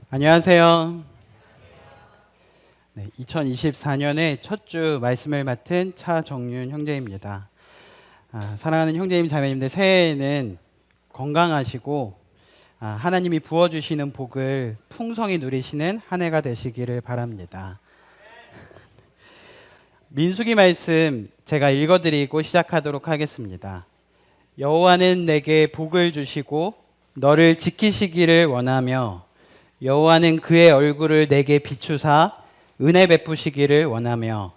안녕하세요. 네, 2024년의 첫 주 말씀을 맡은 차정윤 형제입니다. 사랑하는 형제님, 자매님들, 새해에는 건강하시고 하나님이 부어주시는 복을 풍성히 누리시는 한 해가 되시기를 바랍니다. 민수기 말씀 제가 읽어드리고 시작하도록 하겠습니다. 여호와는 내게 복을 주시고 너를 지키시기를 원하며 여호와는 그의 얼굴을 내게 비추사 은혜 베푸시기를 원하며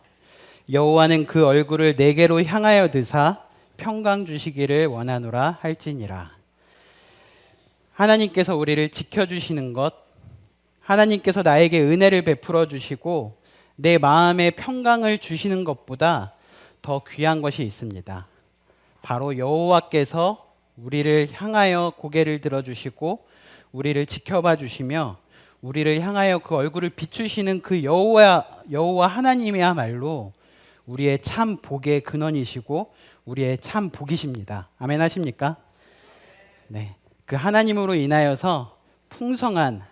여호와는 그 얼굴을 내게로 향하여 드사 평강 주시기를 원하노라 할지니라. 하나님께서 우리를 지켜주시는 것, 하나님께서 나에게 은혜를 베풀어 주시고 내 마음에 평강을 주시는 것보다 더 귀한 것이 있습니다. 바로 여호와께서 우리를 향하여 고개를 들어주시고 우리를 지켜봐 주시며 우리를 향하여 그 얼굴을 비추시는 그 여호와 하나님이야말로 우리의 참 복의 근원이시고 우리의 참 복이십니다. 아멘 하십니까? 네, 그 하나님으로 인하여서 풍성한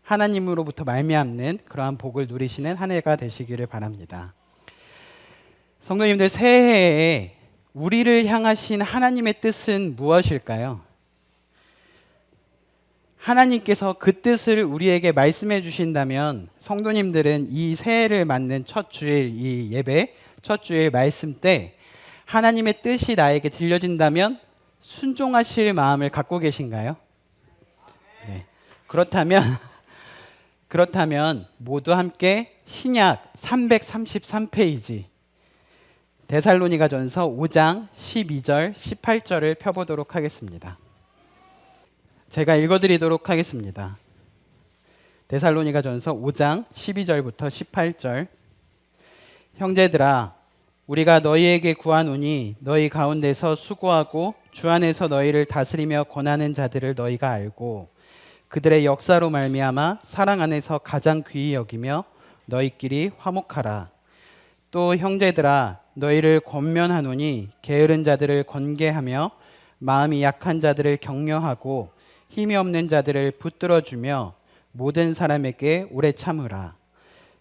하나님으로부터 말미암는 그러한 복을 누리시는 한 해가 되시기를 바랍니다. 성도님들, 새해에 우리를 향하신 하나님의 뜻은 무엇일까요? 하나님께서 그 뜻을 우리에게 말씀해 주신다면 성도님들은 이 새해를 맞는 첫 주일 이 예배, 첫 주일 말씀 때 하나님의 뜻이 나에게 들려진다면 순종하실 마음을 갖고 계신가요? 네. 그렇다면 모두 함께 신약 333페이지 데살로니가전서 5장 12절 18절을 펴보도록 하겠습니다. 제가 읽어드리도록 하겠습니다. 데살로니가전서 5장 12절부터 18절. 형제들아, 우리가 너희에게 구하노니 너희 가운데서 수고하고 주 안에서 너희를 다스리며 권하는 자들을 너희가 알고 그들의 역사로 말미암아 사랑 안에서 가장 귀히 여기며 너희끼리 화목하라. 또 형제들아, 너희를 권면하노니 게으른 자들을 권계하며 마음이 약한 자들을 격려하고 힘이 없는 자들을 붙들어주며 모든 사람에게 오래 참으라.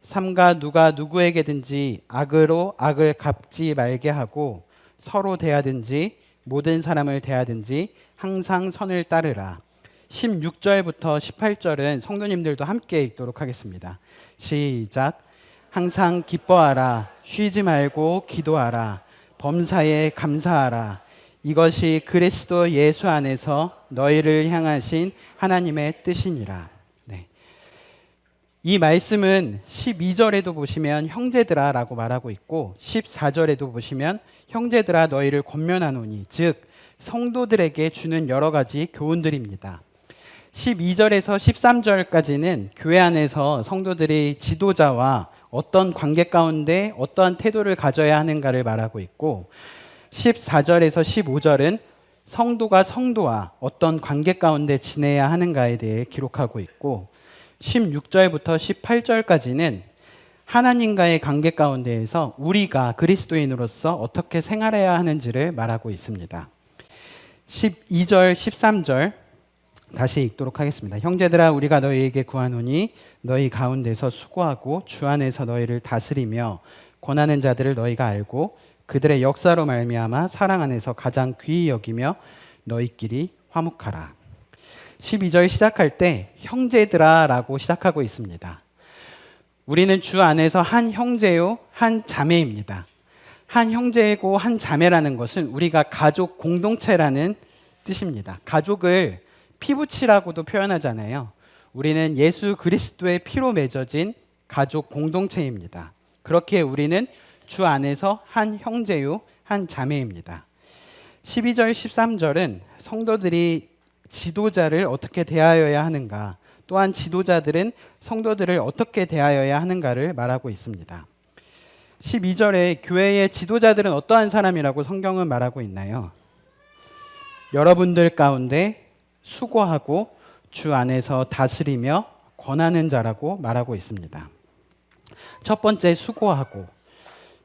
삼가 누가 누구에게든지 악으로 악을 갚지 말게 하고 서로 대하든지 모든 사람을 대하든지 항상 선을 따르라. 16절부터 18절은 성도님들도 함께 읽도록 하겠습니다. 시작. 항상 기뻐하라. 쉬지 말고 기도하라. 범사에 감사하라. 이것이 그리스도 예수 안에서 너희를 향하신 하나님의 뜻이니라. 네. 이 말씀은 12절에도 보시면 형제들아 라고 말하고 있고 14절에도 보시면 형제들아 너희를 권면하노니, 즉 성도들에게 주는 여러 가지 교훈들입니다. 12절에서 13절까지는 교회 안에서 성도들이 지도자와 어떤 관계 가운데 어떠한 태도를 가져야 하는가를 말하고 있고 14절에서 15절은 성도가 성도와 어떤 관계 가운데 지내야 하는가에 대해 기록하고 있고 16절부터 18절까지는 하나님과의 관계 가운데에서 우리가 그리스도인으로서 어떻게 생활해야 하는지를 말하고 있습니다. 12절, 13절 다시 읽도록 하겠습니다. 형제들아, 우리가 너희에게 구하노니 너희 가운데서 수고하고 주 안에서 너희를 다스리며 권하는 자들을 너희가 알고 그들의 역사로 말미암아 사랑 안에서 가장 귀히 여기며 너희끼리 화목하라. 12절 시작할 때 형제들아 라고 시작하고 있습니다. 우리는 주 안에서 한 형제요 한 자매입니다. 한 형제고 한 자매라는 것은 우리가 가족 공동체라는 뜻입니다. 가족을 피부치라고도 표현하잖아요. 우리는 예수 그리스도의 피로 맺어진 가족 공동체입니다. 그렇게 우리는 주 안에서 한 형제요 한 자매입니다. 12절 13절은 성도들이 지도자를 어떻게 대하여야 하는가, 또한 지도자들은 성도들을 어떻게 대하여야 하는가를 말하고 있습니다. 12절에 교회의 지도자들은 어떠한 사람이라고 성경은 말하고 있나요? 여러분들 가운데 수고하고 주 안에서 다스리며 권하는 자라고 말하고 있습니다. 첫 번째, 수고하고.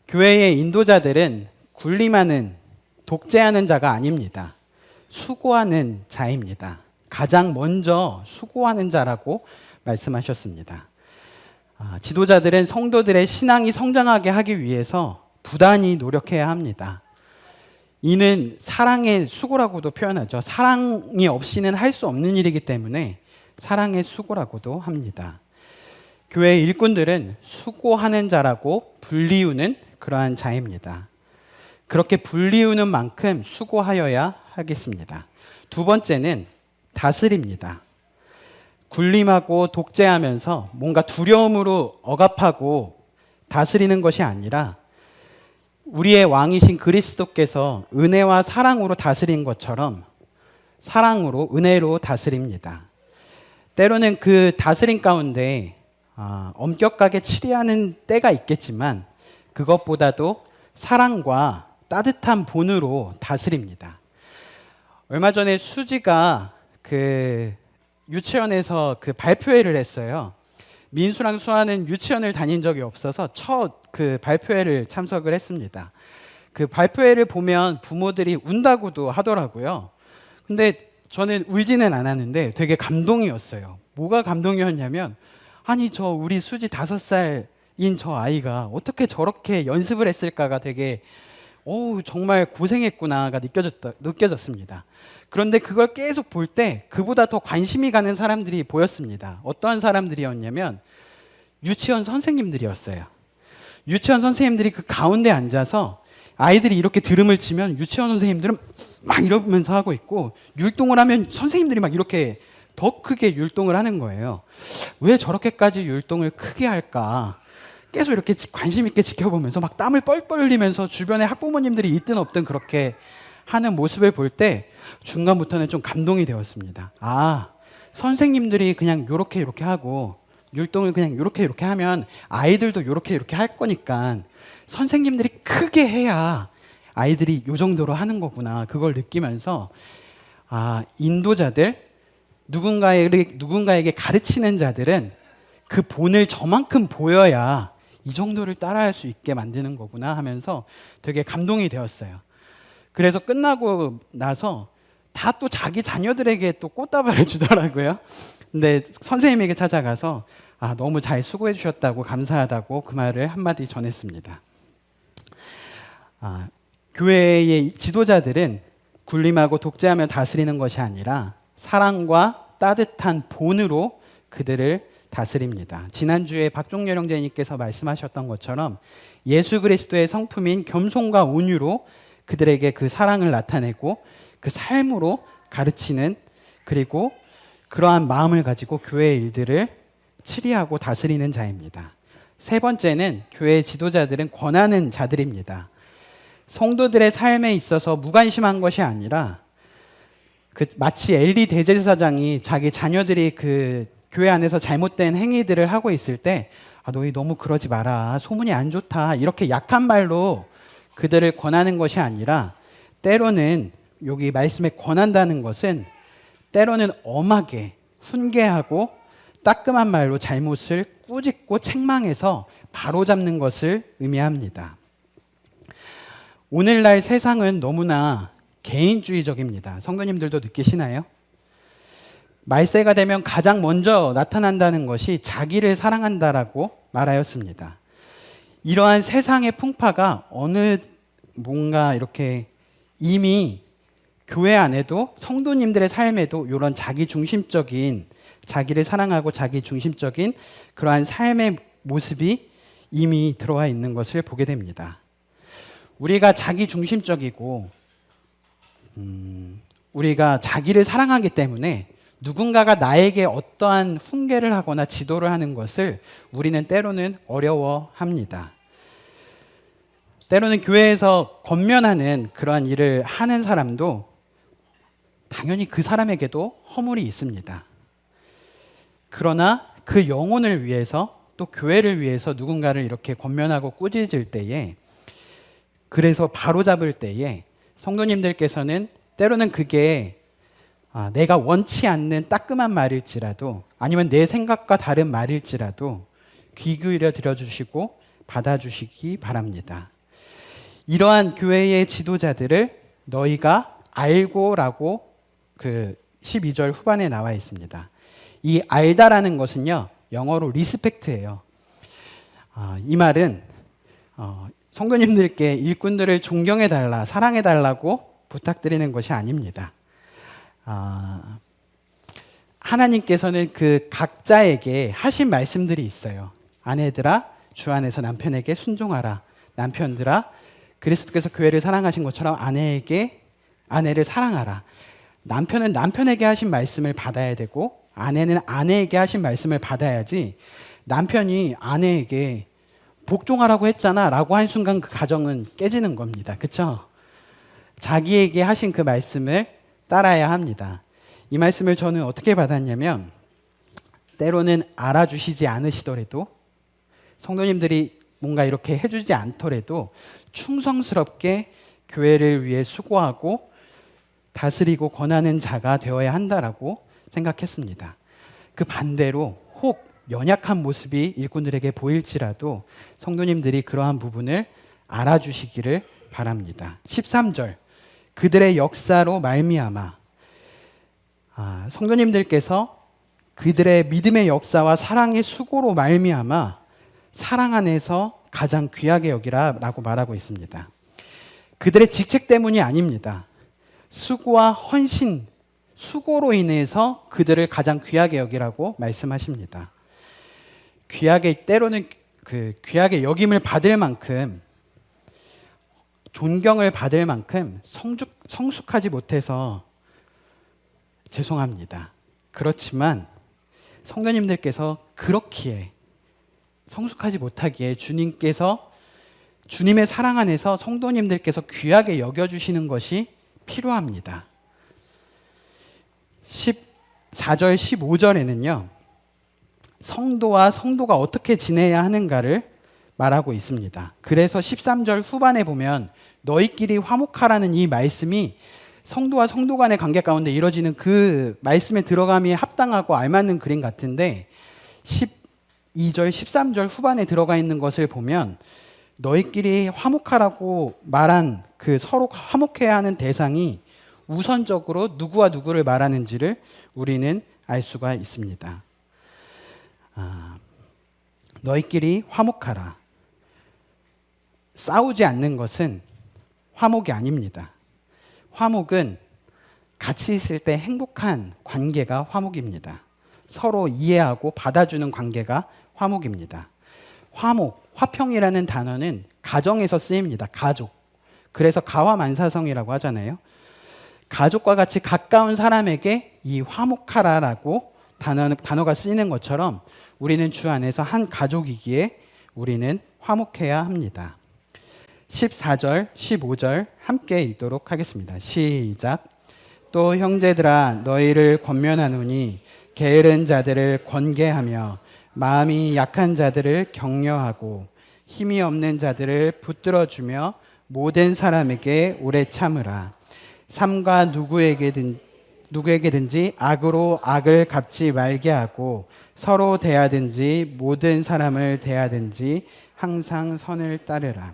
교회의 인도자들은 군림하는, 독재하는 자가 아닙니다. 수고하는 자입니다. 가장 먼저 수고하는 자라고 말씀하셨습니다. 지도자들은 성도들의 신앙이 성장하게 하기 위해서 부단히 노력해야 합니다. 이는 사랑의 수고라고도 표현하죠. 사랑이 없이는 할 수 없는 일이기 때문에 사랑의 수고라고도 합니다. 교회 일꾼들은 수고하는 자라고 불리우는 그러한 자입니다. 그렇게 불리우는 만큼 수고하여야 하겠습니다. 두 번째는 다스립니다. 군림하고 독재하면서 뭔가 두려움으로 억압하고 다스리는 것이 아니라 우리의 왕이신 그리스도께서 은혜와 사랑으로 다스린 것처럼 사랑으로, 은혜로 다스립니다. 때로는 그 다스림 가운데 엄격하게 치리하는 때가 있겠지만 그것보다도 사랑과 따뜻한 본으로 다스립니다. 얼마 전에 수지가 유치원에서 발표회를 했어요. 민수랑 수아는 유치원을 다닌 적이 없어서 첫 발표회를 참석을 했습니다. 그 발표회를 보면 부모들이 운다고도 하더라고요. 근데 저는 울지는 않았는데 되게 감동이었어요. 뭐가 감동이었냐면 아니 우리 수지 5살인 저 아이가 어떻게 저렇게 연습을 했을까가 되게 정말 고생했구나가 느껴졌습니다. 그런데 그걸 계속 볼 때 그보다 더 관심이 가는 사람들이 보였습니다. 어떠한 사람들이었냐면 유치원 선생님들이었어요. 유치원 선생님들이 그 가운데 앉아서 아이들이 이렇게 드럼을 치면 유치원 선생님들은 막 이러면서 하고 있고 율동을 하면 선생님들이 막 이렇게 더 크게 율동을 하는 거예요. 왜 저렇게까지 율동을 크게 할까? 계속 이렇게 관심 있게 지켜보면서 막 땀을 뻘뻘 흘리면서 주변에 학부모님들이 있든 없든 그렇게 하는 모습을 볼 때 중간부터는 좀 감동이 되었습니다. 선생님들이 그냥 요렇게 하고 율동을 그냥 요렇게 하면 아이들도 요렇게 할 거니까 선생님들이 크게 해야 아이들이 요 정도로 하는 거구나. 그걸 느끼면서 인도자들, 누군가에게 가르치는 자들은 그 본을 저만큼 보여야 이 정도를 따라할 수 있게 만드는 거구나 하면서 되게 감동이 되었어요. 그래서 끝나고 나서 다 또 자기 자녀들에게 또 꽃다발을 주더라고요. 근데 선생님에게 찾아가서 너무 잘 수고해 주셨다고 감사하다고 그 말을 한마디 전했습니다. 교회의 지도자들은 군림하고 독재하며 다스리는 것이 아니라 사랑과 따뜻한 본으로 그들을 다스립니다. 지난주에 박종렬 형제님께서 말씀하셨던 것처럼 예수 그리스도의 성품인 겸손과 온유로 그들에게 그 사랑을 나타내고 그 삶으로 가르치는, 그리고 그러한 마음을 가지고 교회의 일들을 치리하고 다스리는 자입니다. 세 번째는 교회 지도자들은 권하는 자들입니다. 성도들의 삶에 있어서 무관심한 것이 아니라 마치 엘리 대제사장이 자기 자녀들이 교회 안에서 잘못된 행위들을 하고 있을 때 너희 너무 그러지 마라, 소문이 안 좋다, 이렇게 약한 말로 그들을 권하는 것이 아니라 때로는 여기 말씀에 권한다는 것은 때로는 엄하게 훈계하고 따끔한 말로 잘못을 꾸짖고 책망해서 바로잡는 것을 의미합니다. 오늘날 세상은 너무나 개인주의적입니다. 성도님들도 느끼시나요? 말세가 되면 가장 먼저 나타난다는 것이 자기를 사랑한다라고 말하였습니다. 이러한 세상의 풍파가 뭔가 이렇게 이미 교회 안에도 성도님들의 삶에도 이런 자기중심적인, 자기를 사랑하고 자기중심적인 그러한 삶의 모습이 이미 들어와 있는 것을 보게 됩니다. 우리가 자기중심적이고 우리가 자기를 사랑하기 때문에 누군가가 나에게 어떠한 훈계를 하거나 지도를 하는 것을 우리는 때로는 어려워합니다. 때로는 교회에서 권면하는 그러한 일을 하는 사람도 당연히 그 사람에게도 허물이 있습니다. 그러나 그 영혼을 위해서, 또 교회를 위해서 누군가를 이렇게 권면하고 꾸짖을 때에, 그래서 바로잡을 때에 성도님들께서는 때로는 그게 내가 원치 않는 따끔한 말일지라도, 아니면 내 생각과 다른 말일지라도 귀 기울여 들어주시고 받아주시기 바랍니다. 이러한 교회의 지도자들을 너희가 알고라고 12절 후반에 나와 있습니다. 이 알다라는 것은요, 영어로 리스펙트예요. 이 말은 성도님들께 일꾼들을 존경해달라, 사랑해달라고 부탁드리는 것이 아닙니다. 하나님께서는 그 각자에게 하신 말씀들이 있어요. 아내들아, 주 안에서 남편에게 순종하라. 남편들아, 그리스도께서 교회를 사랑하신 것처럼 아내를 사랑하라. 남편은 남편에게 하신 말씀을 받아야 되고, 아내는 아내에게 하신 말씀을 받아야지, 남편이 아내에게 복종하라고 했잖아 라고 한 순간 그 가정은 깨지는 겁니다. 그렇죠? 자기에게 하신 그 말씀을 따라야 합니다. 이 말씀을 저는 어떻게 받았냐면, 때로는 알아주시지 않으시더라도, 성도님들이 뭔가 이렇게 해주지 않더라도 충성스럽게 교회를 위해 수고하고 다스리고 권하는 자가 되어야 한다라고 생각했습니다. 그 반대로 혹 연약한 모습이 일꾼들에게 보일지라도 성도님들이 그러한 부분을 알아주시기를 바랍니다. 13절, 그들의 역사로 말미암아. 성도님들께서 그들의 믿음의 역사와 사랑의 수고로 말미암아 사랑 안에서 가장 귀하게 여기라 라고 말하고 있습니다. 그들의 직책 때문이 아닙니다. 수고와 헌신, 수고로 인해서 그들을 가장 귀하게 여기라고 말씀하십니다. 때로는 그 귀하게 여김을 받을 만큼, 존경을 받을 만큼 성숙하지 못해서 죄송합니다. 그렇지만 성도님들께서 그렇기에, 성숙하지 못하기에 주님의 사랑 안에서 성도님들께서 귀하게 여겨주시는 것이 필요합니다. 14절, 15절에는요, 성도와 성도가 어떻게 지내야 하는가를 말하고 있습니다. 그래서 13절 후반에 보면 너희끼리 화목하라는 이 말씀이 성도와 성도 간의 관계 가운데 이루어지는 그 말씀의 들어감이 합당하고 알맞는 그림 같은데, 12절, 13절 후반에 들어가 있는 것을 보면 너희끼리 화목하라고 말한 그 서로 화목해야 하는 대상이 우선적으로 누구와 누구를 말하는지를 우리는 알 수가 있습니다. 너희끼리 화목하라. 싸우지 않는 것은 화목이 아닙니다. 화목은 같이 있을 때 행복한 관계가 화목입니다. 서로 이해하고 받아주는 관계가 화목입니다. 화평이라는 단어는 가정에서 쓰입니다. 가족. 그래서 가화만사성이라고 하잖아요. 가족과 같이 가까운 사람에게 이 화목하라라고 단어가 쓰이는 것처럼 우리는 주 안에서 한 가족이기에 우리는 화목해야 합니다. 14절, 15절 함께 읽도록 하겠습니다. 시작. 또 형제들아, 너희를 권면하노니 게으른 자들을 권계하며 마음이 약한 자들을 격려하고 힘이 없는 자들을 붙들어주며 모든 사람에게 오래 참으라. 삼가 누구에게든지 악으로 악을 갚지 말게 하고 서로 대하든지 모든 사람을 대하든지 항상 선을 따르라.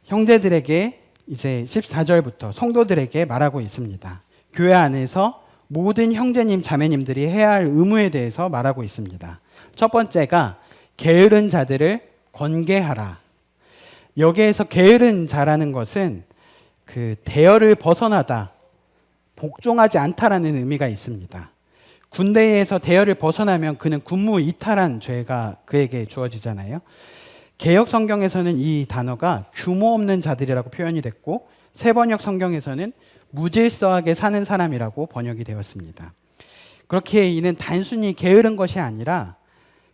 형제들에게 이제 14절부터 성도들에게 말하고 있습니다. 교회 안에서 모든 형제님, 자매님들이 해야 할 의무에 대해서 말하고 있습니다. 첫 번째가 게으른 자들을 권계하라. 여기에서 게으른 자라는 것은 그 대열을 벗어나다, 복종하지 않다라는 의미가 있습니다. 군대에서 대열을 벗어나면 그는 군무 이탈한 죄가 그에게 주어지잖아요. 개역 성경에서는 이 단어가 규모 없는 자들이라고 표현이 됐고, 세번역 성경에서는 무질서하게 사는 사람이라고 번역이 되었습니다. 그렇게 이는 단순히 게으른 것이 아니라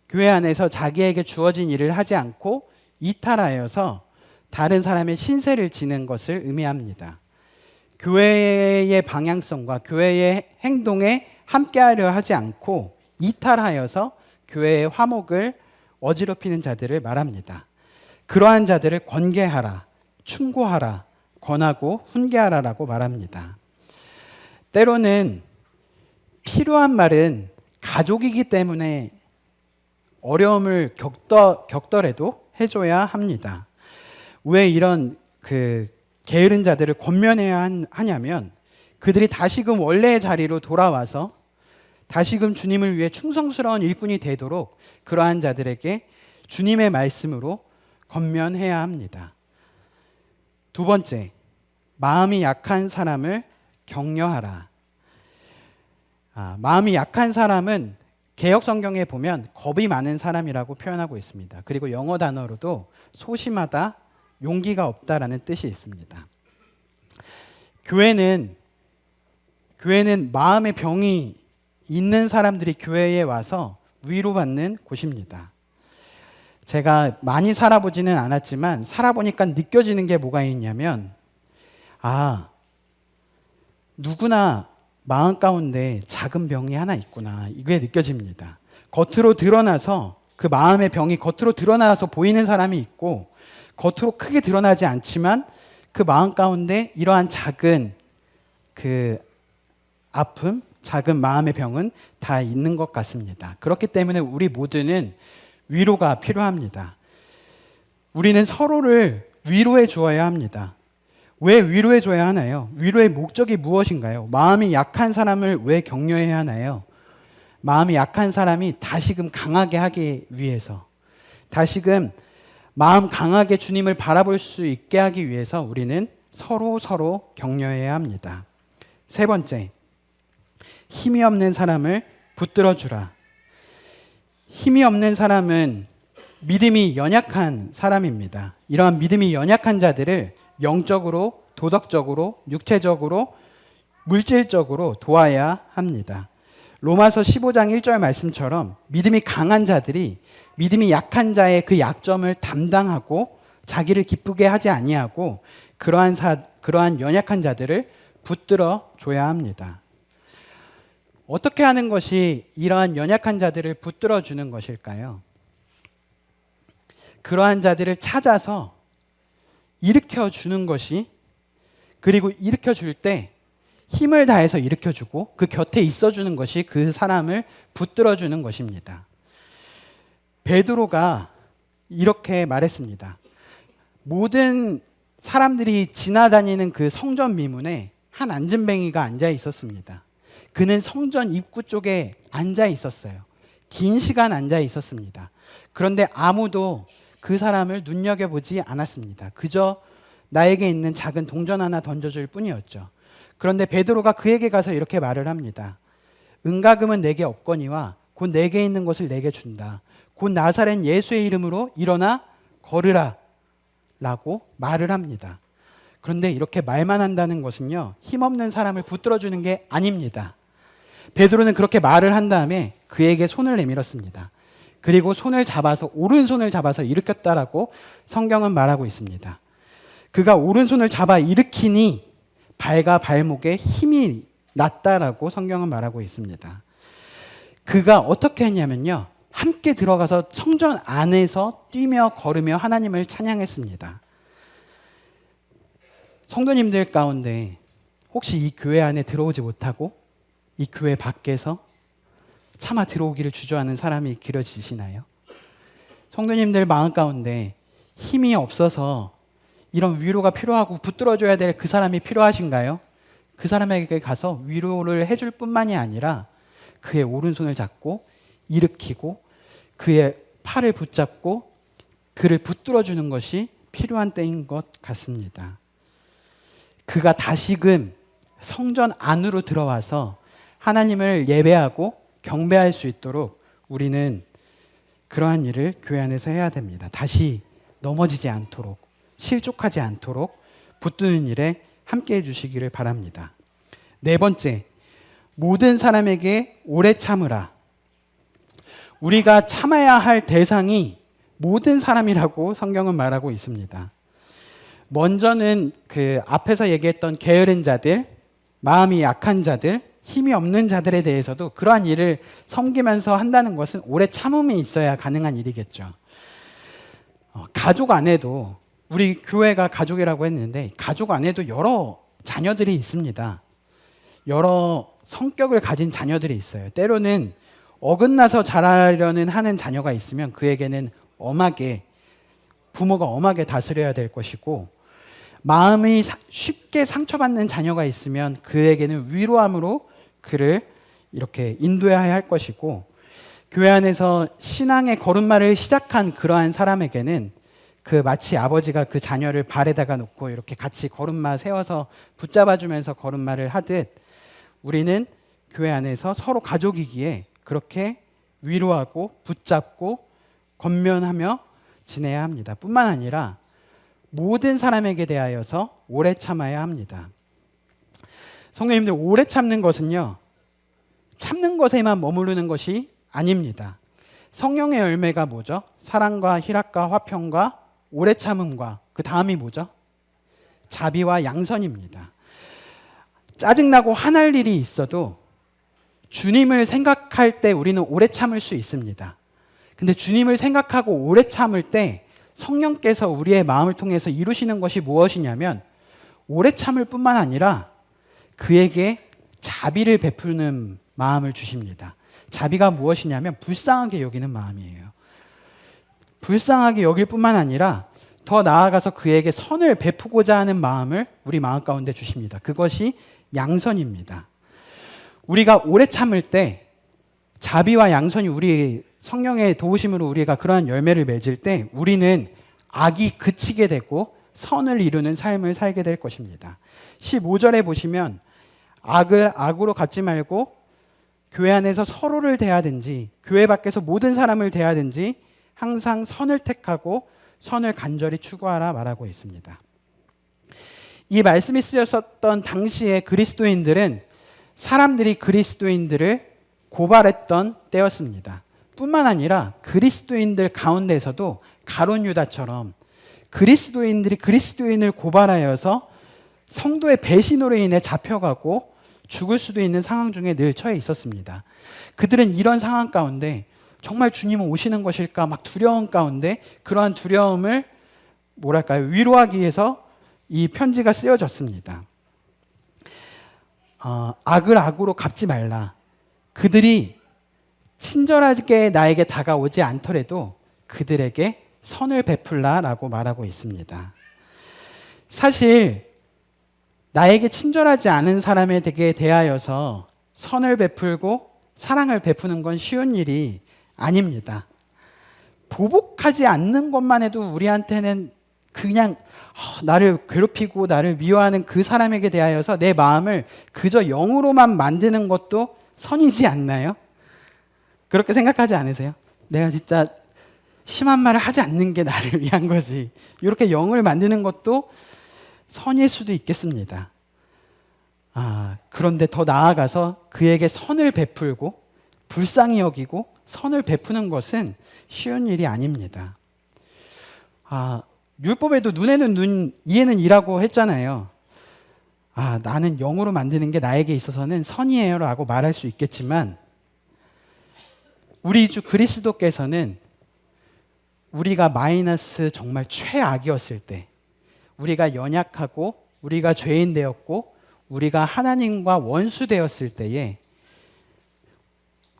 교회 안에서 자기에게 주어진 일을 하지 않고 이탈하여서 다른 사람의 신세를 지는 것을 의미합니다. 교회의 방향성과 교회의 행동에 함께하려 하지 않고 이탈하여서 교회의 화목을 어지럽히는 자들을 말합니다. 그러한 자들을 권계하라, 충고하라, 권하고 훈계하라라고 말합니다. 때로는 필요한 말은 가족이기 때문에 어려움을 겪더라도 해줘야 합니다. 왜 이런 게으른 자들을 권면해야 하냐면 그들이 다시금 원래의 자리로 돌아와서 다시금 주님을 위해 충성스러운 일꾼이 되도록 그러한 자들에게 주님의 말씀으로 권면해야 합니다. 두 번째, 마음이 약한 사람을 격려하라. 마음이 약한 사람은 개역 성경에 보면 겁이 많은 사람이라고 표현하고 있습니다. 그리고 영어 단어로도 소심하다, 용기가 없다라는 뜻이 있습니다. 교회는 마음의 병이 있는 사람들이 교회에 와서 위로받는 곳입니다. 제가 많이 살아보지는 않았지만 살아보니까 느껴지는 게 뭐가 있냐면 누구나 마음 가운데 작은 병이 하나 있구나. 이게 느껴집니다. 겉으로 드러나서 그 마음의 병이 겉으로 드러나서 보이는 사람이 있고 겉으로 크게 드러나지 않지만 그 마음 가운데 이러한 작은 그 아픔, 작은 마음의 병은 다 있는 것 같습니다. 그렇기 때문에 우리 모두는 위로가 필요합니다. 우리는 서로를 위로해 주어야 합니다. 왜 위로해 줘야 하나요? 위로의 목적이 무엇인가요? 마음이 약한 사람을 왜 격려해야 하나요? 마음이 약한 사람이 다시금 강하게 하기 위해서, 다시금 마음 강하게 주님을 바라볼 수 있게 하기 위해서 우리는 서로 격려해야 합니다. 세 번째, 힘이 없는 사람을 붙들어 주라. 힘이 없는 사람은 믿음이 연약한 사람입니다. 이러한 믿음이 연약한 자들을 영적으로, 도덕적으로, 육체적으로, 물질적으로 도와야 합니다. 로마서 15장 1절 말씀처럼 믿음이 강한 자들이 믿음이 약한 자의 그 약점을 담당하고 자기를 기쁘게 하지 아니하고 그러한 연약한 자들을 붙들어 줘야 합니다. 어떻게 하는 것이 이러한 연약한 자들을 붙들어 주는 것일까요? 그러한 자들을 찾아서 일으켜 주는 것이, 그리고 일으켜 줄 때 힘을 다해서 일으켜 주고 그 곁에 있어 주는 것이 그 사람을 붙들어 주는 것입니다. 베드로가 이렇게 말했습니다. 모든 사람들이 지나다니는 그 성전 미문에 한 앉은뱅이가 앉아 있었습니다. 그는 성전 입구 쪽에 앉아 있었어요. 긴 시간 앉아 있었습니다. 그런데 아무도 그 사람을 눈여겨보지 않았습니다. 그저 나에게 있는 작은 동전 하나 던져줄 뿐이었죠. 그런데 베드로가 그에게 가서 이렇게 말을 합니다. 은과금은 내게 없거니와 곧 내게 있는 것을 내게 준다. 곧 나사렛 예수의 이름으로 일어나 걸으라 라고 말을 합니다. 그런데 이렇게 말만 한다는 것은요, 힘없는 사람을 붙들어주는 게 아닙니다. 베드로는 그렇게 말을 한 다음에 그에게 손을 내밀었습니다. 그리고 오른손을 잡아서 일으켰다라고 성경은 말하고 있습니다. 그가 오른손을 잡아 일으키니 발과 발목에 힘이 났다라고 성경은 말하고 있습니다. 그가 어떻게 했냐면요, 함께 들어가서 성전 안에서 뛰며 걸으며 하나님을 찬양했습니다. 성도님들 가운데 혹시 이 교회 안에 들어오지 못하고 이 교회 밖에서 차마 들어오기를 주저하는 사람이 길어지시나요? 성도님들 마음 가운데 힘이 없어서 이런 위로가 필요하고 붙들어줘야 될 그 사람이 필요하신가요? 그 사람에게 가서 위로를 해줄 뿐만이 아니라 그의 오른손을 잡고 일으키고 그의 팔을 붙잡고 그를 붙들어주는 것이 필요한 때인 것 같습니다. 그가 다시금 성전 안으로 들어와서 하나님을 예배하고 경배할 수 있도록 우리는 그러한 일을 교회 안에서 해야 됩니다. 다시 넘어지지 않도록, 실족하지 않도록 붙드는 일에 함께 해주시기를 바랍니다. 네 번째, 모든 사람에게 오래 참으라. 우리가 참아야 할 대상이 모든 사람이라고 성경은 말하고 있습니다. 먼저는 그 앞에서 얘기했던 게으른 자들, 마음이 약한 자들, 힘이 없는 자들에 대해서도 그러한 일을 섬기면서 한다는 것은 오래 참음이 있어야 가능한 일이겠죠. 가족 안에도, 우리 교회가 가족이라고 했는데 가족 안에도 여러 자녀들이 있습니다. 여러 성격을 가진 자녀들이 있어요. 때로는 어긋나서 자라려는 하는 자녀가 있으면 그에게는 부모가 엄하게 다스려야 될 것이고, 마음이 쉽게 상처받는 자녀가 있으면 그에게는 위로함으로 그를 이렇게 인도해야 할 것이고, 교회 안에서 신앙의 걸음마를 시작한 그러한 사람에게는 그 마치 아버지가 그 자녀를 발에다가 놓고 이렇게 같이 걸음마 세워서 붙잡아주면서 걸음마를 하듯, 우리는 교회 안에서 서로 가족이기에 그렇게 위로하고 붙잡고 권면하며 지내야 합니다. 뿐만 아니라 모든 사람에게 대하여서 오래 참아야 합니다. 성도님들, 오래 참는 것은요, 참는 것에만 머무르는 것이 아닙니다. 성령의 열매가 뭐죠? 사랑과 희락과 화평과 오래 참음과 그 다음이 뭐죠? 자비와 양선입니다. 짜증나고 화날 일이 있어도 주님을 생각할 때 우리는 오래 참을 수 있습니다. 근데 주님을 생각하고 오래 참을 때 성령께서 우리의 마음을 통해서 이루시는 것이 무엇이냐면, 오래 참을 뿐만 아니라 그에게 자비를 베푸는 마음을 주십니다. 자비가 무엇이냐면 불쌍하게 여기는 마음이에요. 불쌍하게 여길 뿐만 아니라 더 나아가서 그에게 선을 베푸고자 하는 마음을 우리 마음 가운데 주십니다. 그것이 양선입니다. 우리가 오래 참을 때 자비와 양선이 우리 성령의 도우심으로 우리가 그러한 열매를 맺을 때 우리는 악이 그치게 되고 선을 이루는 삶을 살게 될 것입니다. 15절에 보시면 악을 악으로 갚지 말고 교회 안에서 서로를 대하든지 교회 밖에서 모든 사람을 대하든지 항상 선을 택하고 선을 간절히 추구하라 말하고 있습니다. 이 말씀이 쓰였었던 당시의 그리스도인들은 사람들이 그리스도인들을 고발했던 때였습니다. 뿐만 아니라 그리스도인들 가운데서도 가룟 유다처럼 그리스도인들이 그리스도인을 고발하여서 성도의 배신으로 인해 잡혀가고 죽을 수도 있는 상황 중에 늘 처해 있었습니다. 그들은 이런 상황 가운데 정말 주님은 오시는 것일까 막 두려움 가운데 그러한 두려움을 위로하기 위해서 이 편지가 쓰여졌습니다. 악을 악으로 갚지 말라. 그들이 친절하게 나에게 다가오지 않더라도 그들에게 선을 베풀라라고 말하고 있습니다. 사실 나에게 친절하지 않은 사람에게 대하여서 선을 베풀고 사랑을 베푸는 건 쉬운 일이 아닙니다. 보복하지 않는 것만 해도 우리한테는 그냥 나를 괴롭히고 나를 미워하는 그 사람에게 대하여서 내 마음을 그저 0으로만 만드는 것도 선이지 않나요? 그렇게 생각하지 않으세요? 내가 진짜 심한 말을 하지 않는 게 나를 위한 거지. 이렇게 0을 만드는 것도 선일 수도 있겠습니다. 그런데 더 나아가서 그에게 선을 베풀고 불쌍히 여기고 선을 베푸는 것은 쉬운 일이 아닙니다. 율법에도 눈에는 눈, 이에는 이라고 했잖아요. 나는 0으로 만드는 게 나에게 있어서는 선이에요 라고 말할 수 있겠지만 우리 주 그리스도께서는 우리가 마이너스 정말 최악이었을 때, 우리가 연약하고 우리가 죄인 되었고 우리가 하나님과 원수 되었을 때에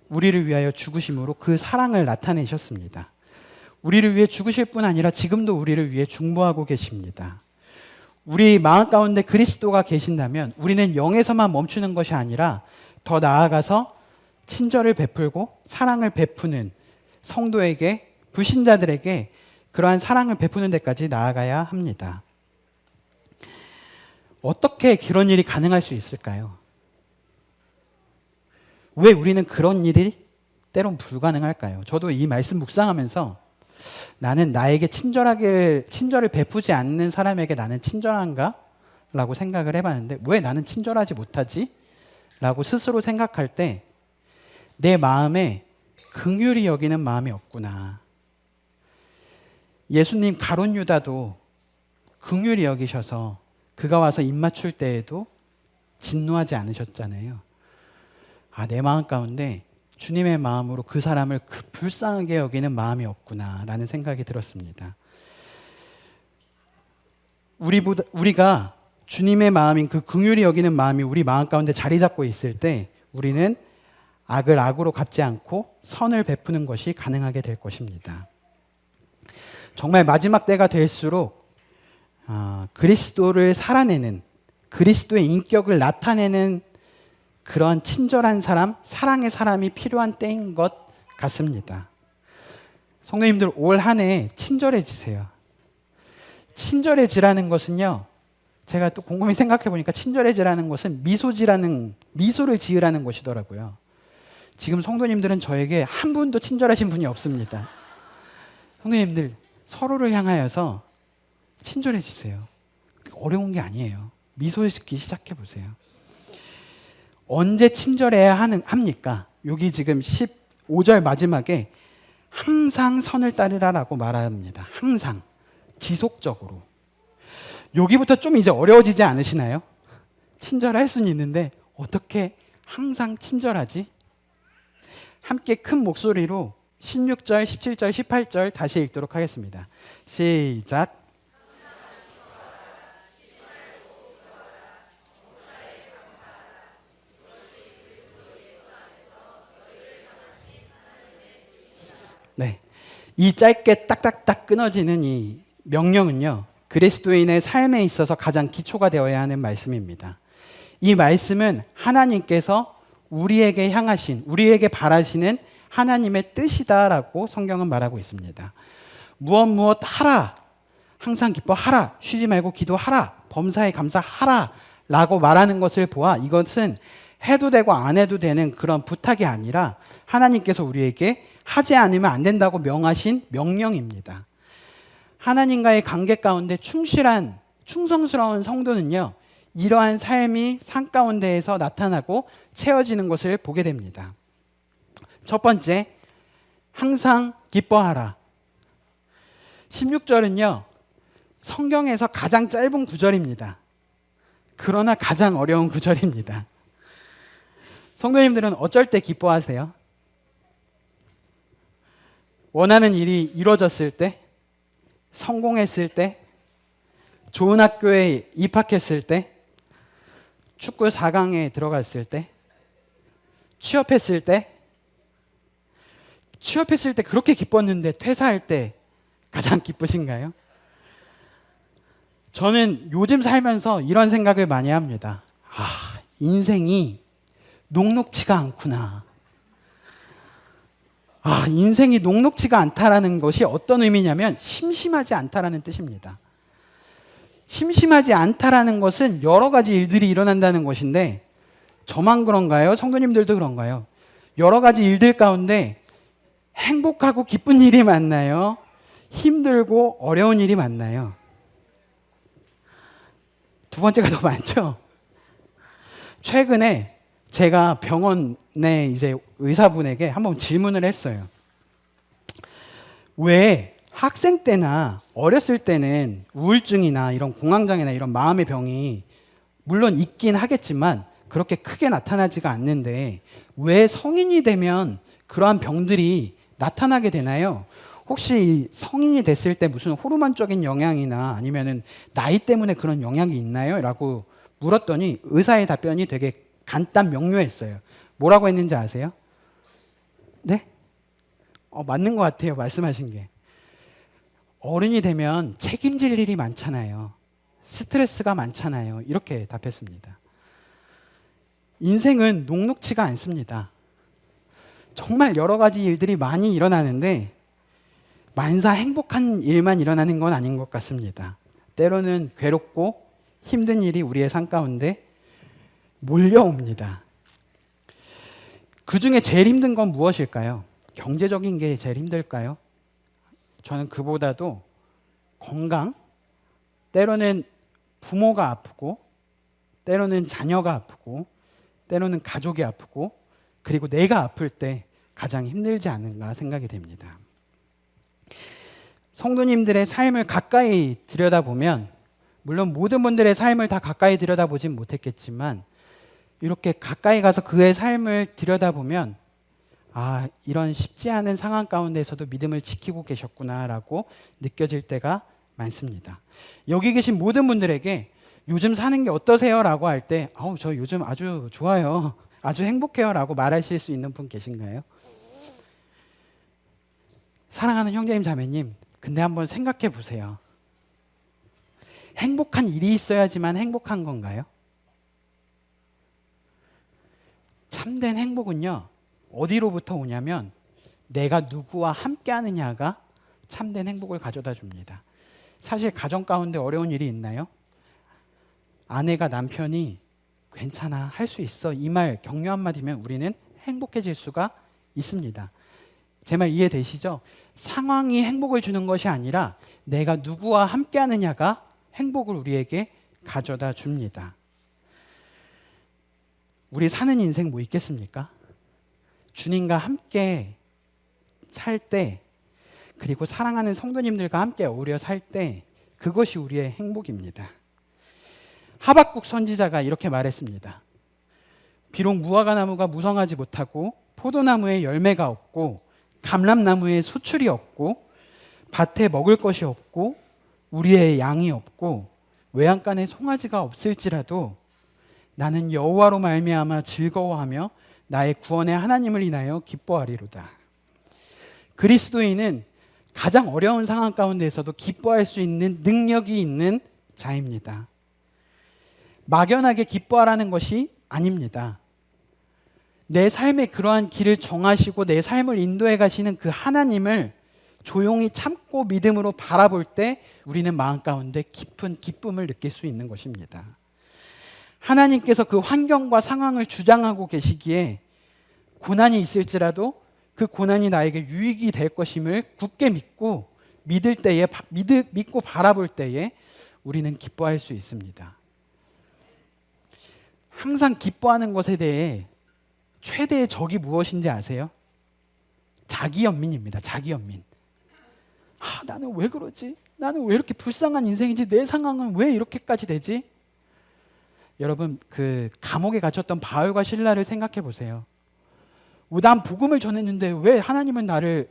우리를 위하여 죽으심으로 그 사랑을 나타내셨습니다. 우리를 위해 죽으실 뿐 아니라 지금도 우리를 위해 중보하고 계십니다. 우리 마음 가운데 그리스도가 계신다면 우리는 0에서만 멈추는 것이 아니라 더 나아가서 친절을 베풀고 사랑을 베푸는 성도에게, 불신자들에게 그러한 사랑을 베푸는 데까지 나아가야 합니다. 어떻게 그런 일이 가능할 수 있을까요? 왜 우리는 그런 일이 때론 불가능할까요? 저도 이 말씀 묵상하면서 나는 나에게 친절을 베푸지 않는 사람에게 나는 친절한가? 라고 생각을 해봤는데 왜 나는 친절하지 못하지? 라고 스스로 생각할 때 내 마음에 긍휼히 여기는 마음이 없구나. 예수님 가룟 유다도 긍휼히 여기셔서 그가 와서 입 맞출 때에도 진노하지 않으셨잖아요. 내 마음 가운데 주님의 마음으로 그 사람을 불쌍하게 여기는 마음이 없구나 라는 생각이 들었습니다. 우리가 주님의 마음인 그 긍휼히 여기는 마음이 우리 마음 가운데 자리 잡고 있을 때 우리는 악을 악으로 갚지 않고 선을 베푸는 것이 가능하게 될 것입니다. 정말 마지막 때가 될수록 그리스도를 살아내는, 그리스도의 인격을 나타내는 그런 친절한 사람, 사랑의 사람이 필요한 때인 것 같습니다. 성도님들 올 한 해 친절해지세요. 친절해지라는 것은요, 제가 또 곰곰이 생각해 보니까 친절해지라는 것은 미소를 지으라는 것이더라고요. 지금 성도님들은 저에게 한 분도 친절하신 분이 없습니다. 성도님들 서로를 향하여서 친절해지세요. 어려운 게 아니에요. 미소 짓기 시작해 보세요. 언제 친절해야 합니까? 여기 지금 15절 마지막에 항상 선을 따르라라고 말합니다. 항상 지속적으로. 여기부터 좀 이제 어려워지지 않으시나요? 친절할 수는 있는데 어떻게 항상 친절하지? 함께 큰 목소리로 16절, 17절, 18절 다시 읽도록 하겠습니다. 시작. 네, 이 짧게 딱딱딱 끊어지는 이 명령은요, 그리스도인의 삶에 있어서 가장 기초가 되어야 하는 말씀입니다. 이 말씀은 하나님께서 우리에게 향하신, 우리에게 바라시는 하나님의 뜻이다라고 성경은 말하고 있습니다. 무엇 하라, 항상 기뻐하라, 쉬지 말고 기도하라, 범사에 감사하라 라고 말하는 것을 보아 이것은 해도 되고 안 해도 되는 그런 부탁이 아니라 하나님께서 우리에게 하지 않으면 안 된다고 명하신 명령입니다. 하나님과의 관계 가운데 충실한, 충성스러운 성도는요, 이러한 삶이 삶 가운데에서 나타나고 채워지는 것을 보게 됩니다. 첫 번째, 항상 기뻐하라. 16절은요, 성경에서 가장 짧은 구절입니다. 그러나 가장 어려운 구절입니다. 성도님들은 어쩔 때 기뻐하세요? 원하는 일이 이루어졌을 때? 성공했을 때? 좋은 학교에 입학했을 때? 축구 4강에 들어갔을 때? 취업했을 때? 취업했을 때 그렇게 기뻤는데 퇴사할 때 가장 기쁘신가요? 저는 요즘 살면서 이런 생각을 많이 합니다. 인생이 녹록지가 않구나. 인생이 녹록지가 않다라는 것이 어떤 의미냐면 심심하지 않다라는 뜻입니다. 심심하지 않다라는 것은 여러 가지 일들이 일어난다는 것인데 저만 그런가요? 성도님들도 그런가요? 여러 가지 일들 가운데 행복하고 기쁜 일이 많나요? 힘들고 어려운 일이 많나요? 두 번째가 더 많죠? 최근에 제가 병원에 이제 의사분에게 한번 질문을 했어요. 왜 학생 때나 어렸을 때는 우울증이나 이런 공황장애나 이런 마음의 병이 물론 있긴 하겠지만 그렇게 크게 나타나지가 않는데 왜 성인이 되면 그러한 병들이 나타나게 되나요? 혹시 성인이 됐을 때 무슨 호르몬적인 영향이나 아니면은 나이 때문에 그런 영향이 있나요? 라고 물었더니 의사의 답변이 되게 간단 명료했어요. 뭐라고 했는지 아세요? 네? 맞는 것 같아요. 말씀하신 게. 어른이 되면 책임질 일이 많잖아요. 스트레스가 많잖아요. 이렇게 답했습니다. 인생은 녹록지가 않습니다. 정말 여러 가지 일들이 많이 일어나는데 만사 행복한 일만 일어나는 건 아닌 것 같습니다. 때로는 괴롭고 힘든 일이 우리의 삶 가운데 몰려옵니다. 그 중에 제일 힘든 건 무엇일까요? 경제적인 게 제일 힘들까요? 저는 그보다도 건강, 때로는 부모가 아프고, 때로는 자녀가 아프고, 때로는 가족이 아프고, 그리고 내가 아플 때 가장 힘들지 않은가 생각이 됩니다. 성도님들의 삶을 가까이 들여다보면, 물론 모든 분들의 삶을 다 가까이 들여다보진 못했겠지만, 이렇게 가까이 가서 그의 삶을 들여다보면 이런 쉽지 않은 상황 가운데서도 믿음을 지키고 계셨구나라고 느껴질 때가 많습니다. 여기 계신 모든 분들에게 요즘 사는 게 어떠세요? 라고 할 때 저 요즘 아주 좋아요. 아주 행복해요. 라고 말하실 수 있는 분 계신가요? 사랑하는 형제님 자매님, 근데 한번 생각해 보세요. 행복한 일이 있어야지만 행복한 건가요? 참된 행복은요, 어디로부터 오냐면 내가 누구와 함께 하느냐가 참된 행복을 가져다 줍니다. 사실 가정 가운데 어려운 일이 있나요? 아내가 남편이 괜찮아, 할 수 있어, 이 말 격려 한마디면 우리는 행복해질 수가 있습니다. 제 말 이해되시죠? 상황이 행복을 주는 것이 아니라 내가 누구와 함께 하느냐가 행복을 우리에게 가져다 줍니다. 우리 사는 인생 뭐 있겠습니까? 주님과 함께 살 때, 그리고 사랑하는 성도님들과 함께 어울려 살 때, 그것이 우리의 행복입니다. 하박국 선지자가 이렇게 말했습니다. 비록 무화과 나무가 무성하지 못하고 포도나무에 열매가 없고 감람나무에 소출이 없고 밭에 먹을 것이 없고 우리의 양이 없고 외양간에 송아지가 없을지라도 나는 여호와로 말미암아 즐거워하며 나의 구원의 하나님을 인하여 기뻐하리로다. 그리스도인은 가장 어려운 상황 가운데에서도 기뻐할 수 있는 능력이 있는 자입니다. 막연하게 기뻐하라는 것이 아닙니다. 내 삶의 그러한 길을 정하시고 내 삶을 인도해 가시는 그 하나님을 조용히 참고 믿음으로 바라볼 때 우리는 마음 가운데 깊은 기쁨을 느낄 수 있는 것입니다. 하나님께서 그 환경과 상황을 주장하고 계시기에 고난이 있을지라도 그 고난이 나에게 유익이 될 것임을 굳게 믿고 믿고 바라볼 때에 우리는 기뻐할 수 있습니다. 항상 기뻐하는 것에 대해 최대의 적이 무엇인지 아세요? 자기연민입니다. 자기연민. 나는 왜 그러지? 나는 왜 이렇게 불쌍한 인생이지? 내 상황은 왜 이렇게까지 되지? 여러분, 그 감옥에 갇혔던 바울과 실라를 생각해 보세요. 난 복음을 전했는데 왜 하나님은 나를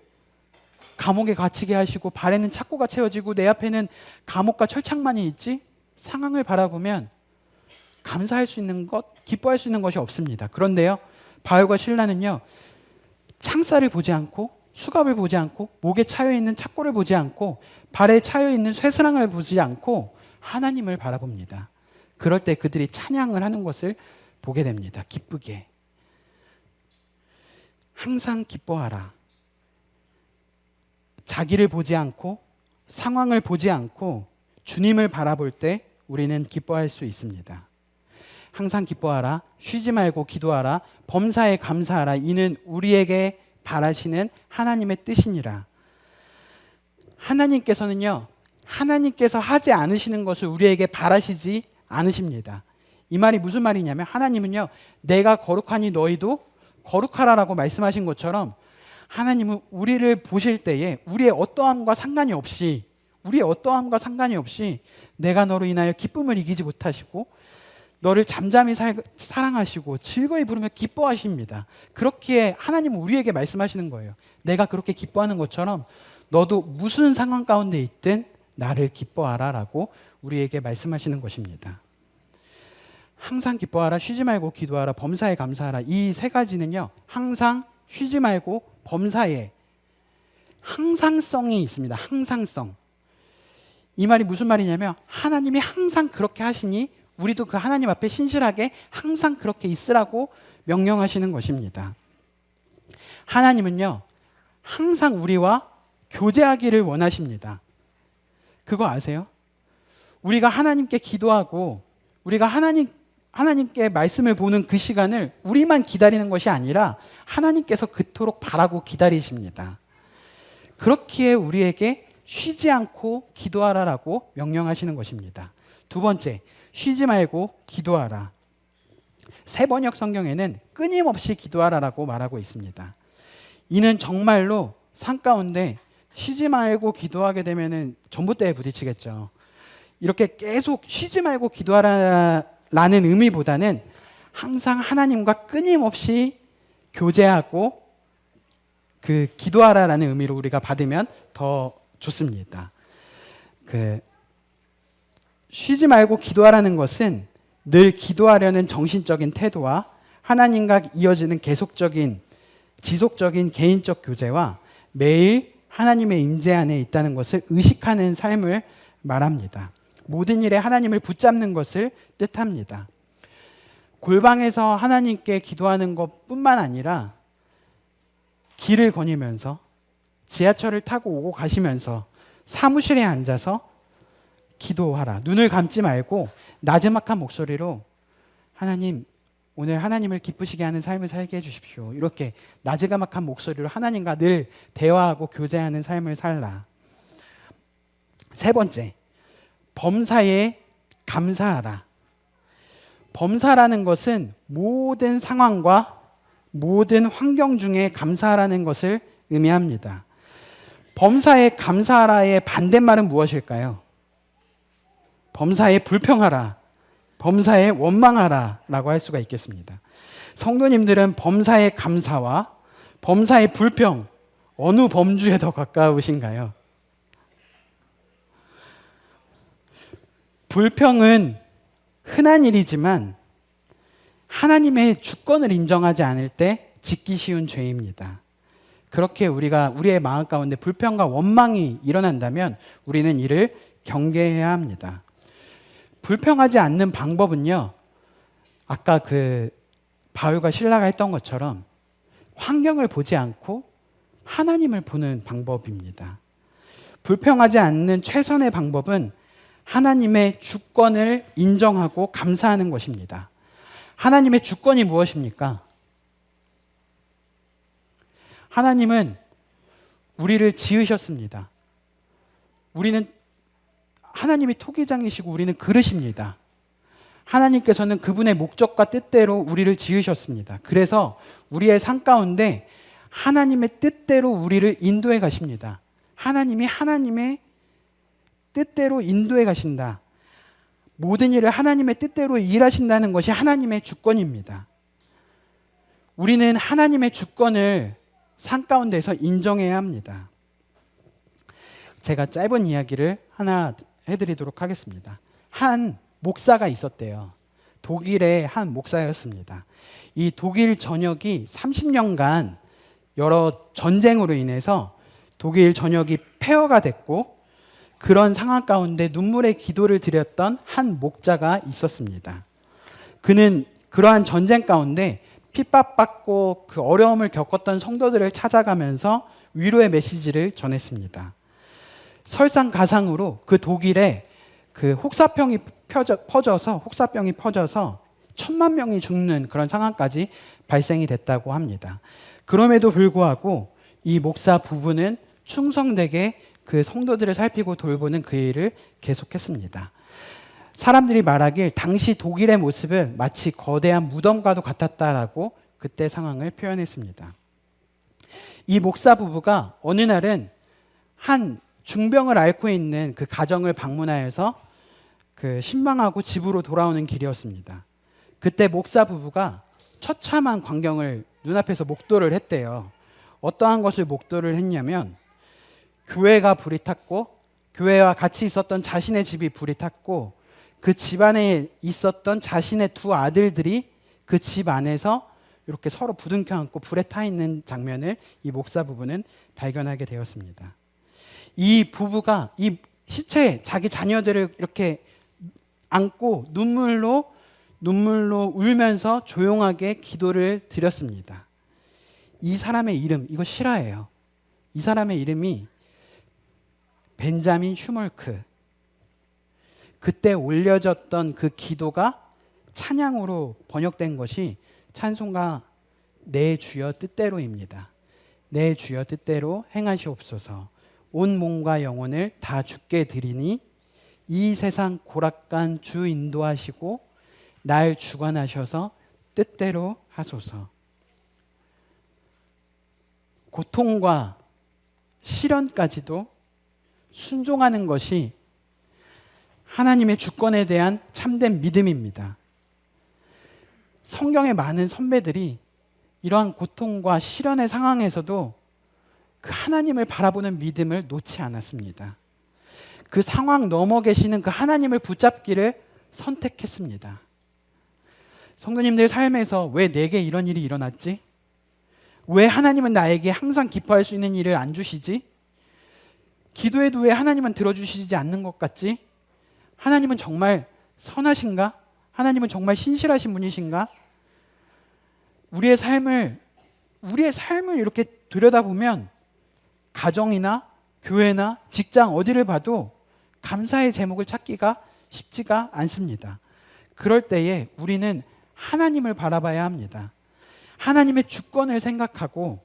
감옥에 갇히게 하시고 발에는 착고가 채워지고 내 앞에는 감옥과 철창만이 있지? 상황을 바라보면 감사할 수 있는 것, 기뻐할 수 있는 것이 없습니다. 그런데요, 바울과 실라는요, 창살을 보지 않고 수갑을 보지 않고 목에 차여 있는 착고를 보지 않고 발에 차여 있는 쇠스랑을 보지 않고 하나님을 바라봅니다. 그럴 때 그들이 찬양을 하는 것을 보게 됩니다. 기쁘게. 항상 기뻐하라. 자기를 보지 않고 상황을 보지 않고 주님을 바라볼 때 우리는 기뻐할 수 있습니다. 항상 기뻐하라. 쉬지 말고 기도하라. 범사에 감사하라. 이는 우리에게 바라시는 하나님의 뜻이니라. 하나님께서는요, 하나님께서 하지 않으시는 것을 우리에게 바라시지 않으십니다. 이 말이 무슨 말이냐면 하나님은요, 내가 거룩하니 너희도 거룩하라라고 말씀하신 것처럼 하나님은 우리를 보실 때에 우리의 어떠함과 상관이 없이 내가 너로 인하여 기쁨을 이기지 못하시고 너를 잠잠히 사랑하시고 즐거이 부르며 기뻐하십니다. 그렇기에 하나님은 우리에게 말씀하시는 거예요. 내가 그렇게 기뻐하는 것처럼 너도 무슨 상황 가운데 있든 나를 기뻐하라 라고 우리에게 말씀하시는 것입니다. 항상 기뻐하라, 쉬지 말고 기도하라, 범사에 감사하라. 이 세 가지는요, 항상, 쉬지 말고, 범사에 항상성이 있습니다. 항상성. 이 말이 무슨 말이냐면 하나님이 항상 그렇게 하시니 우리도 그 하나님 앞에 신실하게 항상 그렇게 있으라고 명령하시는 것입니다. 하나님은요, 항상 우리와 교제하기를 원하십니다. 그거 아세요? 우리가 하나님께 기도하고 우리가 하나님께 말씀을 보는 그 시간을 우리만 기다리는 것이 아니라 하나님께서 그토록 바라고 기다리십니다. 그렇기에 우리에게 쉬지 않고 기도하라라고 명령하시는 것입니다. 두 번째, 쉬지 말고 기도하라. 새 번역 성경에는 끊임없이 기도하라라고 말하고 있습니다. 이는 정말로 삶 가운데 쉬지 말고 기도하게 되면은 전봇대에 부딪히겠죠. 이렇게 계속 쉬지 말고 기도하라라는 의미보다는 항상 하나님과 끊임없이 교제하고 그 기도하라라는 의미로 우리가 받으면 더 좋습니다. 쉬지 말고 기도하라는 것은 늘 기도하려는 정신적인 태도와 하나님과 이어지는 지속적인 개인적 교제와 매일 하나님의 임재 안에 있다는 것을 의식하는 삶을 말합니다. 모든 일에 하나님을 붙잡는 것을 뜻합니다. 골방에서 하나님께 기도하는 것뿐만 아니라 길을 거니면서 지하철을 타고 오고 가시면서 사무실에 앉아서 기도하라. 눈을 감지 말고 나지막한 목소리로 하나님, 오늘 하나님을 기쁘시게 하는 삶을 살게 해주십시오. 이렇게 나지막한 목소리로 하나님과 늘 대화하고 교제하는 삶을 살라. 세 번째, 범사에 감사하라. 범사라는 것은 모든 상황과 모든 환경 중에 감사하라는 것을 의미합니다. 범사에 감사하라의 반대말은 무엇일까요? 범사에 불평하라, 범사에 원망하라 라고 할 수가 있겠습니다. 성도님들은 범사에 감사와 범사에 불평, 어느 범주에 더 가까우신가요? 불평은 흔한 일이지만 하나님의 주권을 인정하지 않을 때 짓기 쉬운 죄입니다. 그렇게 우리의 마음 가운데 불평과 원망이 일어난다면 우리는 이를 경계해야 합니다. 불평하지 않는 방법은요, 아까 바울과 실라가 했던 것처럼 환경을 보지 않고 하나님을 보는 방법입니다. 불평하지 않는 최선의 방법은 하나님의 주권을 인정하고 감사하는 것입니다. 하나님의 주권이 무엇입니까? 하나님은 우리를 지으셨습니다. 하나님이 토기장이시고 우리는 그릇입니다. 하나님께서는 그분의 목적과 뜻대로 우리를 지으셨습니다. 그래서 우리의 삶 가운데 하나님의 뜻대로 우리를 인도해 가십니다. 하나님이 하나님의 뜻대로 인도해 가신다. 모든 일을 하나님의 뜻대로 일하신다는 것이 하나님의 주권입니다. 우리는 하나님의 주권을 삶 가운데서 인정해야 합니다. 제가 짧은 이야기를 하나 해드리도록 하겠습니다. 한 목사가 있었대요. 독일의 한 목사였습니다. 이 독일 전역이 30년간 여러 전쟁으로 인해서 독일 전역이 폐허가 됐고 그런 상황 가운데 눈물의 기도를 드렸던 한 목자가 있었습니다. 그는 그러한 전쟁 가운데 핍박받고 그 어려움을 겪었던 성도들을 찾아가면서 위로의 메시지를 전했습니다. 설상가상으로 그 독일에 그 혹사병이 퍼져서 1,000만 명이 죽는 그런 상황까지 발생이 됐다고 합니다. 그럼에도 불구하고 이 목사 부부는 충성되게 그 성도들을 살피고 돌보는 그 일을 계속했습니다. 사람들이 말하길 당시 독일의 모습은 마치 거대한 무덤과도 같았다라고 그때 상황을 표현했습니다. 이 목사 부부가 어느 날은 한 중병을 앓고 있는 그 가정을 방문하여서 그 신방하고 집으로 돌아오는 길이었습니다. 그때 목사 부부가 처참한 광경을 눈앞에서 목도를 했대요. 어떠한 것을 목도를 했냐면 교회가 불이 탔고 교회와 같이 있었던 자신의 집이 불이 탔고 그 집안에 있었던 자신의 두 아들들이 그 집 안에서 이렇게 서로 부둥켜 안고 불에 타 있는 장면을 이 목사 부부는 발견하게 되었습니다. 이 부부가 이 시체 자기 자녀들을 이렇게 안고 눈물로 울면서 조용하게 기도를 드렸습니다. 이 사람의 이름, 이거 실화예요. 이 사람의 이름이 벤자민 슈멀크. 그때 올려졌던 그 기도가 찬양으로 번역된 것이 찬송가 내 주여 뜻대로입니다. 내 주여 뜻대로 행하시옵소서. 온 몸과 영혼을 다 주께 드리니 이 세상 고락간 주 인도하시고 날 주관하셔서 뜻대로 하소서. 고통과 시련까지도 순종하는 것이 하나님의 주권에 대한 참된 믿음입니다. 성경의 많은 선배들이 이러한 고통과 시련의 상황에서도 그 하나님을 바라보는 믿음을 놓지 않았습니다. 그 상황 넘어 계시는 그 하나님을 붙잡기를 선택했습니다. 성도님들 삶에서 왜 내게 이런 일이 일어났지? 왜 하나님은 나에게 항상 기뻐할 수 있는 일을 안 주시지? 기도해도 왜 하나님은 들어주시지 않는 것 같지? 하나님은 정말 선하신가? 하나님은 정말 신실하신 분이신가? 우리의 삶을 이렇게 들여다보면 가정이나 교회나 직장 어디를 봐도 감사의 제목을 찾기가 쉽지가 않습니다. 그럴 때에 우리는 하나님을 바라봐야 합니다. 하나님의 주권을 생각하고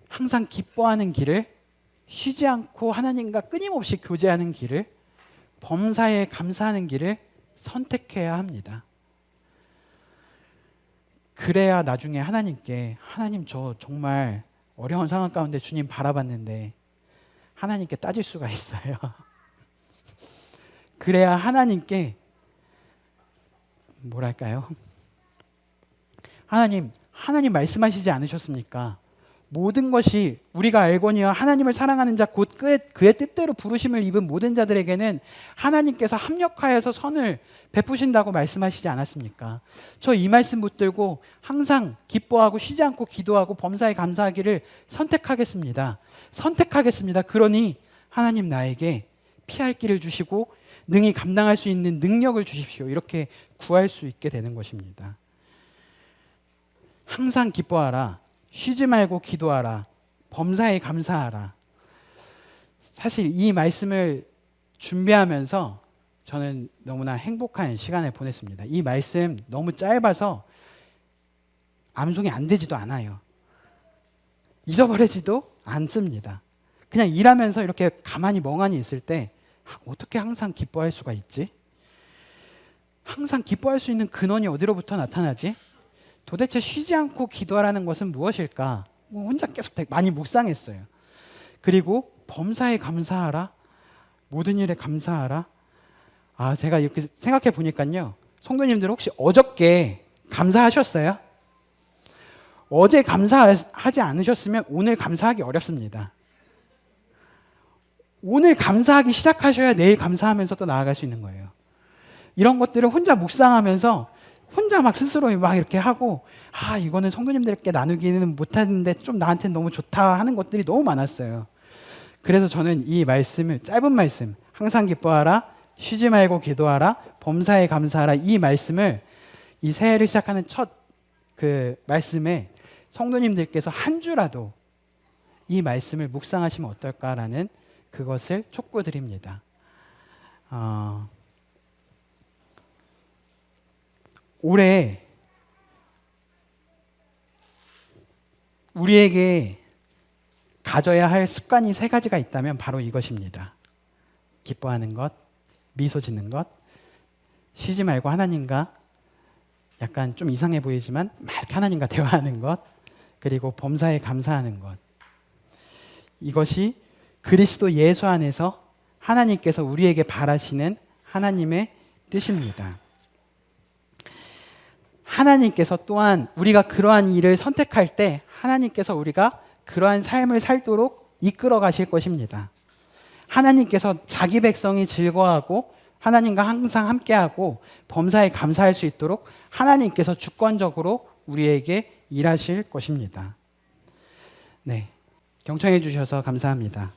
항상 기뻐하는 길을, 쉬지 않고 하나님과 끊임없이 교제하는 길을, 범사에 감사하는 길을 선택해야 합니다. 그래야 나중에 하나님께 하나님 저 정말 어려운 상황 가운데 주님 바라봤는데 하나님께 따질 수가 있어요. 그래야 하나님께 뭐랄까요? 하나님 말씀하시지 않으셨습니까? 모든 것이 우리가 알거니와 하나님을 사랑하는 자 곧 그의 뜻대로 부르심을 입은 모든 자들에게는 하나님께서 합력하여서 선을 베푸신다고 말씀하시지 않았습니까? 저 이 말씀 붙들고 항상 기뻐하고 쉬지 않고 기도하고 범사에 감사하기를 선택하겠습니다. 그러니 하나님 나에게 피할 길을 주시고 능히 감당할 수 있는 능력을 주십시오. 이렇게 구할 수 있게 되는 것입니다. 항상 기뻐하라. 쉬지 말고 기도하라. 범사에 감사하라. 사실 이 말씀을 준비하면서 저는 너무나 행복한 시간을 보냈습니다. 이 말씀 너무 짧아서 암송이 안 되지도 않아요. 잊어버리지도 않습니다. 그냥 일하면서 이렇게 가만히 멍하니 있을 때 어떻게 항상 기뻐할 수가 있지? 항상 기뻐할 수 있는 근원이 어디로부터 나타나지? 도대체 쉬지 않고 기도하라는 것은 무엇일까? 혼자 계속 많이 묵상했어요. 그리고 범사에 감사하라. 모든 일에 감사하라. 제가 이렇게 생각해 보니까요. 성도님들 혹시 어저께 감사하셨어요? 어제 감사하지 않으셨으면 오늘 감사하기 어렵습니다. 오늘 감사하기 시작하셔야 내일 감사하면서 또 나아갈 수 있는 거예요. 이런 것들을 혼자 묵상하면서 혼자 막 스스로 막 이렇게 하고 이거는 성도님들께 나누기는 못하는데 좀 나한테는 너무 좋다 하는 것들이 너무 많았어요. 그래서 저는 이 말씀을 짧은 말씀 항상 기뻐하라 쉬지 말고 기도하라 범사에 감사하라 이 말씀을 이 새해를 시작하는 첫 그 말씀에 성도님들께서 한 주라도 이 말씀을 묵상하시면 어떨까라는 그것을 촉구드립니다. 올해 우리에게 가져야 할 습관이 3가지가 있다면 바로 이것입니다. 기뻐하는 것, 미소 짓는 것, 쉬지 말고 하나님과 약간 좀 이상해 보이지만 막 이렇게 하나님과 대화하는 것, 그리고 범사에 감사하는 것. 이것이 그리스도 예수 안에서 하나님께서 우리에게 바라시는 하나님의 뜻입니다. 하나님께서 또한 우리가 그러한 일을 선택할 때 하나님께서 우리가 그러한 삶을 살도록 이끌어 가실 것입니다. 하나님께서 자기 백성이 즐거워하고 하나님과 항상 함께하고 범사에 감사할 수 있도록 하나님께서 주권적으로 우리에게 일하실 것입니다. 네, 경청해 주셔서 감사합니다.